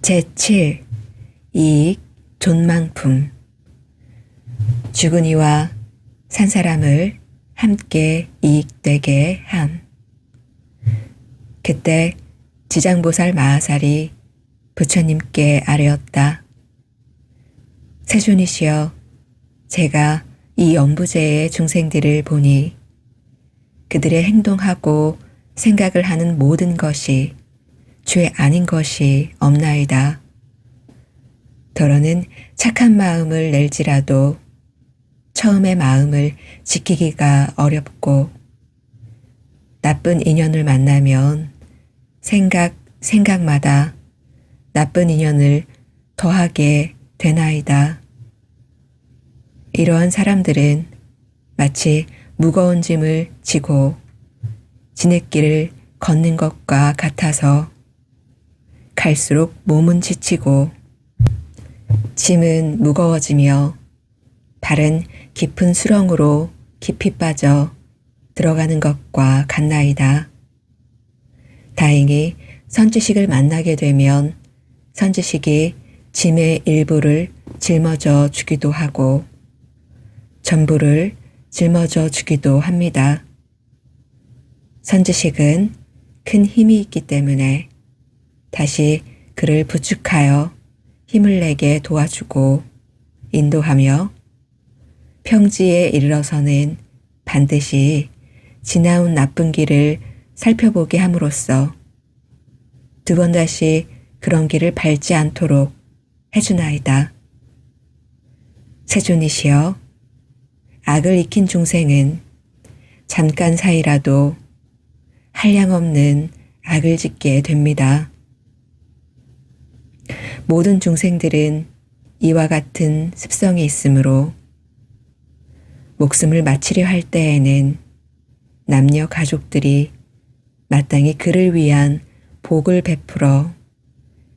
제7. 이익, 존망품. 죽은 이와 산 사람을 함께 이익되게 함. 그때 지장보살 마하살이 부처님께 아뢰었다. 세존이시여, 제가 이 연부제의 중생들을 보니 그들의 행동하고 생각을 하는 모든 것이 죄 아닌 것이 없나이다. 더러는 착한 마음을 낼지라도 처음의 마음을 지키기가 어렵고 나쁜 인연을 만나면 생각마다 나쁜 인연을 더하게 되나이다. 이러한 사람들은 마치 무거운 짐을 지고 지냇길을 걷는 것과 같아서 갈수록 몸은 지치고 짐은 무거워지며 발은 깊은 수렁으로 깊이 빠져 들어가는 것과 같나이다. 다행히 선지식을 만나게 되면 선지식이 짐의 일부를 짊어져 주기도 하고 전부를 짊어져 주기도 합니다. 선지식은 큰 힘이 있기 때문에 다시 그를 부축하여 힘을 내게 도와주고 인도하며 평지에 이르러서는 반드시 지나온 나쁜 길을 살펴보게 함으로써 두 번 다시 그런 길을 밟지 않도록 해주나이다. 세존이시여, 악을 익힌 중생은 잠깐 사이라도 한량없는 악을 짓게 됩니다. 모든 중생들은 이와 같은 습성이 있으므로 목숨을 마치려 할 때에는 남녀 가족들이 마땅히 그를 위한 복을 베풀어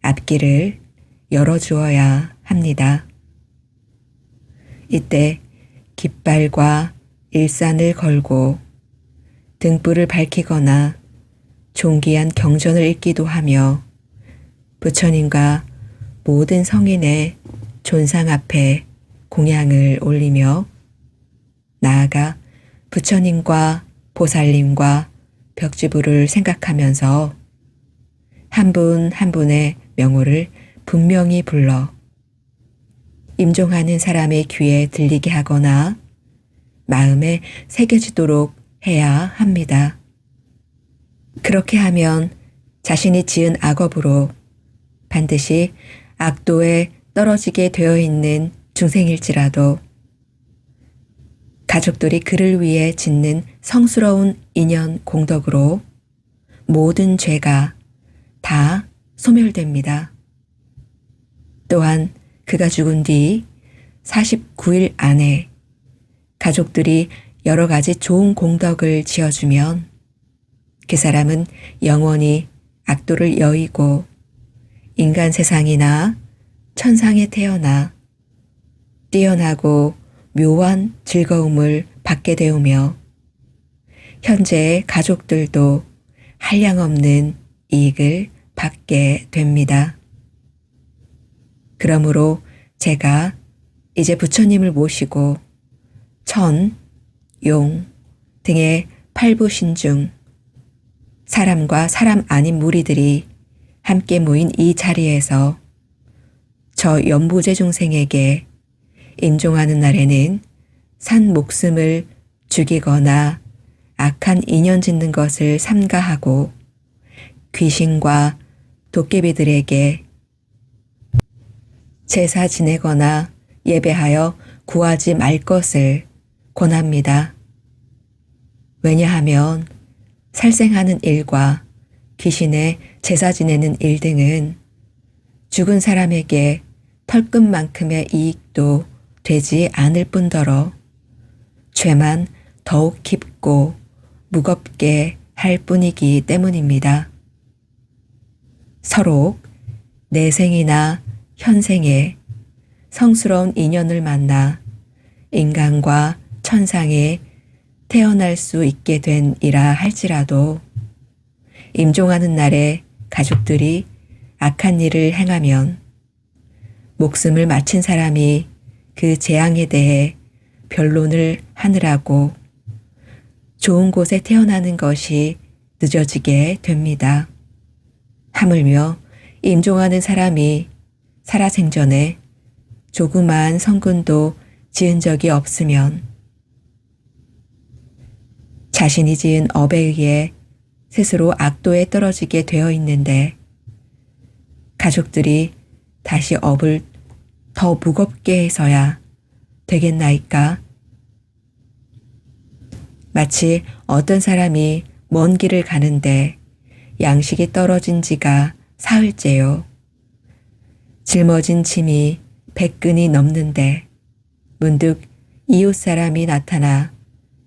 앞길을 열어주어야 합니다. 이때 깃발과 일산을 걸고 등불을 밝히거나 존귀한 경전을 읽기도 하며 부처님과 모든 성인의 존상 앞에 공양을 올리며 나아가 부처님과 보살님과 벽지부를 생각하면서 한 분 한 분의 명호를 분명히 불러 임종하는 사람의 귀에 들리게 하거나 마음에 새겨지도록 해야 합니다. 그렇게 하면 자신이 지은 악업으로 반드시 악도에 떨어지게 되어 있는 중생일지라도 가족들이 그를 위해 짓는 성스러운 인연 공덕으로 모든 죄가 다 소멸됩니다. 또한 그가 죽은 뒤 49일 안에 가족들이 여러 가지 좋은 공덕을 지어주면 그 사람은 영원히 악도를 여의고 인간 세상이나 천상에 태어나 뛰어나고 묘한 즐거움을 받게 되오며 현재의 가족들도 한량없는 이익을 받게 됩니다. 그러므로 제가 이제 부처님을 모시고 천, 용 등의 팔부신중 사람과 사람 아닌 무리들이 함께 모인 이 자리에서 저 연부제 중생에게 임종하는 날에는 산 목숨을 죽이거나 악한 인연 짓는 것을 삼가하고 귀신과 도깨비들에게 제사 지내거나 예배하여 구하지 말 것을 권합니다. 왜냐하면 살생하는 일과 귀신의 제사 지내는 일 등은 죽은 사람에게 털끝만큼의 이익도 되지 않을 뿐더러 죄만 더욱 깊고 무겁게 할 뿐이기 때문입니다. 서로 내생이나 현생에 성스러운 인연을 만나 인간과 천상에 태어날 수 있게 된 이라 할지라도 임종하는 날에 가족들이 악한 일을 행하면 목숨을 마친 사람이 그 재앙에 대해 변론을 하느라고 좋은 곳에 태어나는 것이 늦어지게 됩니다. 하물며 임종하는 사람이 살아생전에 조그마한 성근도 지은 적이 없으면 자신이 지은 업에 의해 스스로 악도에 떨어지게 되어 있는데 가족들이 다시 업을 더 무겁게 해서야 되겠나이까? 마치 어떤 사람이 먼 길을 가는데 양식이 떨어진 지가 사흘째요. 짊어진 짐이 100근이 넘는데 문득 이웃 사람이 나타나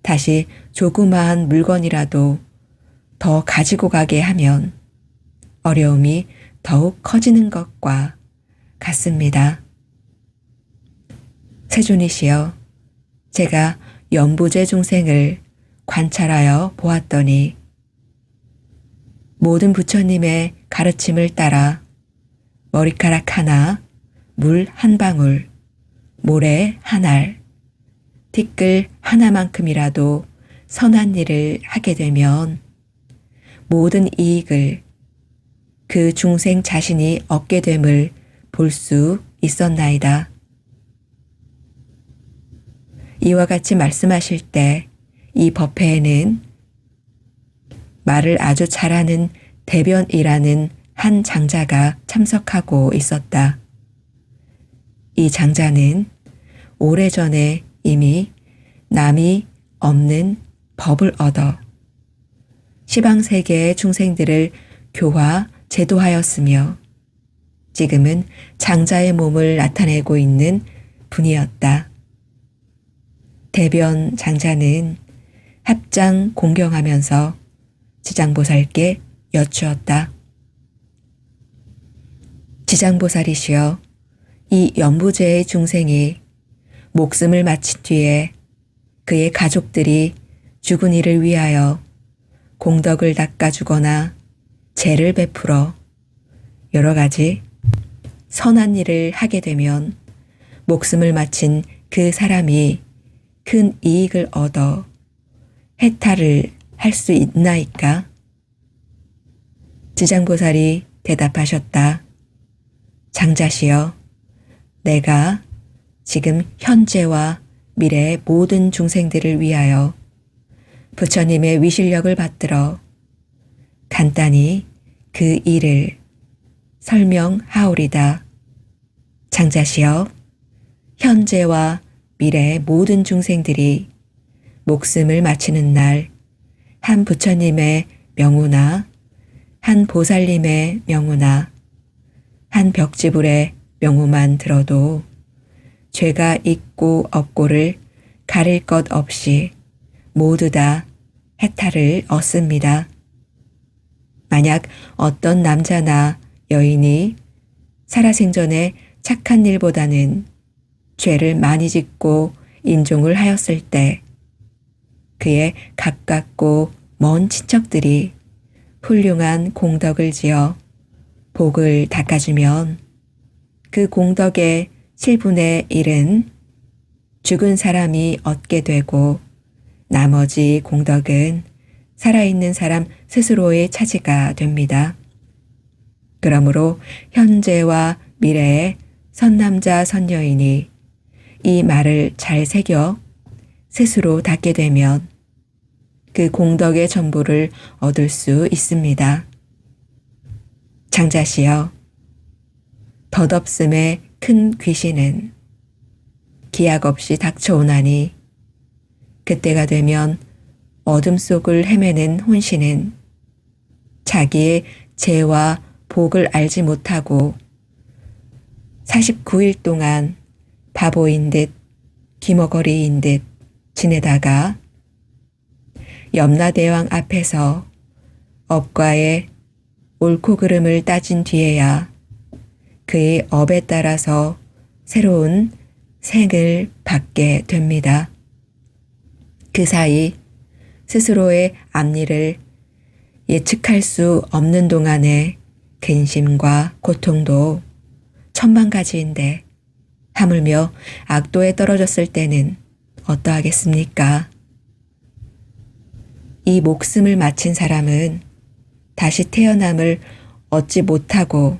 다시 조그마한 물건이라도 더 가지고 가게 하면 어려움이 더욱 커지는 것과 같습니다. 세존이시여, 제가 연부제 중생을 관찰하여 보았더니 모든 부처님의 가르침을 따라 머리카락 하나, 물 한 방울, 모래 한 알, 티끌 하나만큼이라도 선한 일을 하게 되면 모든 이익을 그 중생 자신이 얻게 됨을 볼 수 있었나이다. 이와 같이 말씀하실 때 이 법회에는 말을 아주 잘하는 대변이라는 한 장자가 참석하고 있었다. 이 장자는 오래전에 이미 남이 없는 법을 얻어 시방세계의 중생들을 교화, 제도하였으며 지금은 장자의 몸을 나타내고 있는 분이었다. 대변 장자는 합장 공경하면서 지장보살께 여쭈었다. 지장보살이시여, 이 연부제의 중생이 목숨을 마친 뒤에 그의 가족들이 죽은 이를 위하여 공덕을 닦아주거나 죄를 베풀어 여러 가지 선한 일을 하게 되면 목숨을 마친 그 사람이 큰 이익을 얻어 해탈을 할 수 있나이까? 지장보살이 대답하셨다. 장자시여, 내가 지금 현재와 미래의 모든 중생들을 위하여 부처님의 위실력을 받들어 간단히 그 일을 설명하오리다. 장자시여, 현재와 미래의 모든 중생들이 목숨을 마치는 날 한 부처님의 명우나 한 보살님의 명우나 한 벽지불의 명우만 들어도 죄가 있고 없고를 가릴 것 없이 모두 다 해탈을 얻습니다. 만약 어떤 남자나 여인이 살아생전에 착한 일보다는 죄를 많이 짓고 인종을 하였을 때 그의 가깝고 먼 친척들이 훌륭한 공덕을 지어 복을 닦아주면 그 공덕의 7분의 1은 죽은 사람이 얻게 되고 나머지 공덕은 살아있는 사람 스스로의 차지가 됩니다. 그러므로 현재와 미래의 선남자 선여인이 이 말을 잘 새겨 스스로 닦게 되면 그 공덕의 전부를 얻을 수 있습니다. 장자시여, 덧없음의 큰 귀신은 기약 없이 닥쳐오나니 그때가 되면 어둠 속을 헤매는 혼신은 자기의 죄와 복을 알지 못하고 49일 동안 바보인 듯 기머거리인 듯 지내다가 염라대왕 앞에서 업과의 옳고 그름을 따진 뒤에야 그의 업에 따라서 새로운 생을 받게 됩니다. 그 사이 스스로의 앞일을 예측할 수 없는 동안에 근심과 고통도 천만 가지인데 하물며 악도에 떨어졌을 때는 어떠하겠습니까? 이 목숨을 마친 사람은 다시 태어남을 얻지 못하고